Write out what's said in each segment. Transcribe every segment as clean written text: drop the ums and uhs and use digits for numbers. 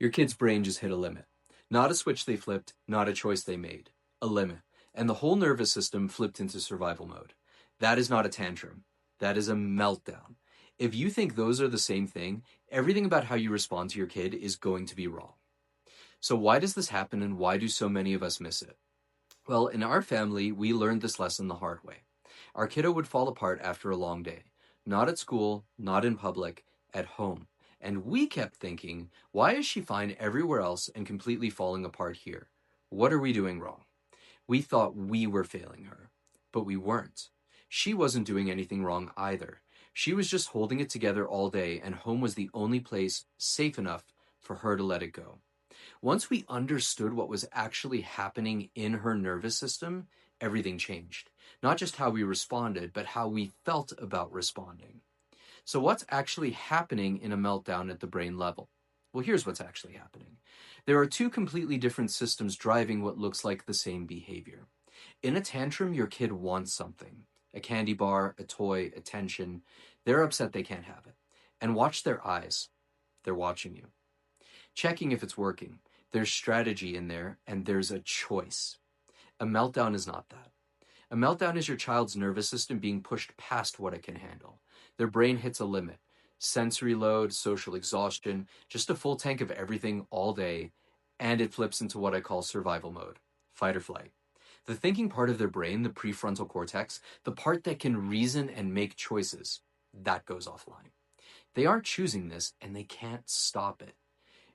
Your kid's brain just hit a limit. Not a switch they flipped, not a choice they made. A limit. And the whole nervous system flipped into survival mode. That is not a tantrum. That is a meltdown. If you think those are the same thing, everything about how you respond to your kid is going to be wrong. So why does this happen and why do so many of us miss it? Well, in our family, we learned this lesson the hard way. Our kiddo would fall apart after a long day. Not at school, not in public, at home. And we kept thinking, why is she fine everywhere else and completely falling apart here? What are we doing wrong? We thought we were failing her, but we weren't. She wasn't doing anything wrong either. She was just holding it together all day, and home was the only place safe enough for her to let it go. Once we understood what was actually happening in her nervous system, everything changed. Not just how we responded, but how we felt about responding. So what's actually happening in a meltdown at the brain level? Well, here's what's actually happening. There are two completely different systems driving what looks like the same behavior. In a tantrum, your kid wants something. A candy bar, a toy, attention. They're upset they can't have it. And watch their eyes. They're watching you. Checking if it's working. There's strategy in there, and there's a choice. A meltdown is not that. A meltdown is your child's nervous system being pushed past what it can handle. Their brain hits a limit. Sensory load, social exhaustion, just a full tank of everything all day, and it flips into what I call survival mode, fight or flight. The thinking part of their brain, the prefrontal cortex, the part that can reason and make choices, that goes offline. They aren't choosing this, and they can't stop it.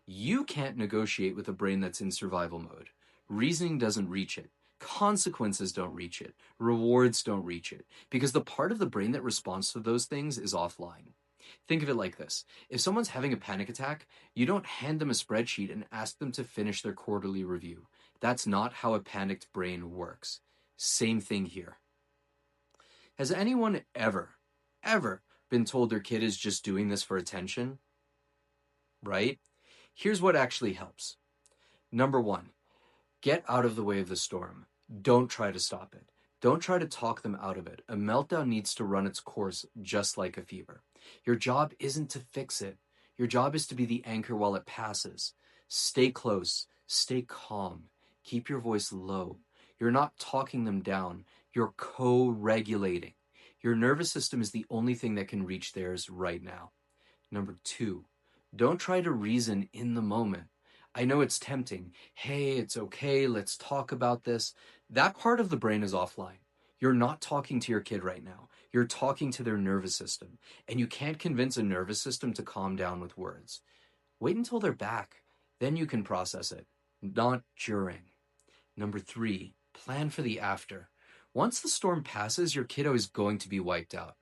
You can't negotiate with a brain that's in survival mode. Reasoning doesn't reach it. Consequences don't reach it. Rewards don't reach it. Because the part of the brain that responds to those things is offline. Think of it like this. If someone's having a panic attack, you don't hand them a spreadsheet and ask them to finish their quarterly review. That's not how a panicked brain works. Same thing here. Has anyone ever been told their kid is just doing this for attention? Right? Here's what actually helps. Number one, get out of the way of the storm. Don't try to stop it. Don't try to talk them out of it. A meltdown needs to run its course just like a fever. Your job isn't to fix it. Your job is to be the anchor while it passes. Stay close. Stay calm. Keep your voice low. You're not talking them down. You're co-regulating. Your nervous system is the only thing that can reach theirs right now. Number two, don't try to reason in the moment. I know it's tempting. Hey, it's okay. Let's talk about this. That part of the brain is offline. You're not talking to your kid right now. You're talking to their nervous system. And you can't convince a nervous system to calm down with words. Wait until they're back. Then you can process it. Not during. Number three, plan for the after. Once the storm passes, your kiddo is going to be wiped out.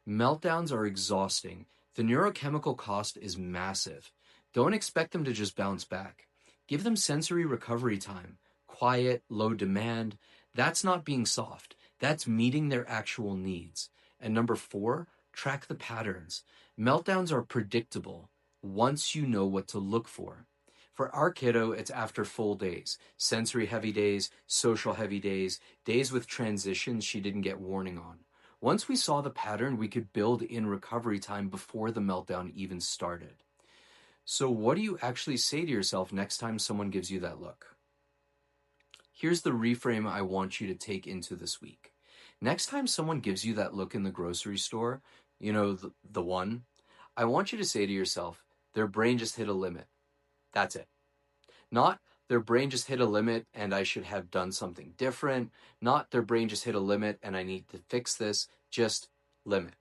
Meltdowns are exhausting. The neurochemical cost is massive. Don't expect them to just bounce back. Give them sensory recovery time. Quiet, low demand. That's not being soft. That's meeting their actual needs. And number four, track the patterns. Meltdowns are predictable once you know what to look for. For our kiddo, it's after full days. Sensory heavy days, social heavy days, days with transitions she didn't get warning on. Once we saw the pattern, we could build in recovery time before the meltdown even started. So what do you actually say to yourself next time someone gives you that look? Here's the reframe I want you to take into this week. Next time someone gives you that look in the grocery store, you know, the one, I want you to say to yourself, their brain just hit a limit. That's it. Not their brain just hit a limit and I should have done something different. Not their brain just hit a limit and I need to fix this. Just limit.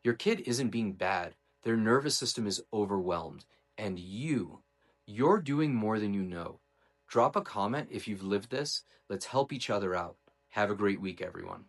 Your kid isn't being bad. Their nervous system is overwhelmed. And you're doing more than you know. Drop a comment if you've lived this. Let's help each other out. Have a great week, everyone.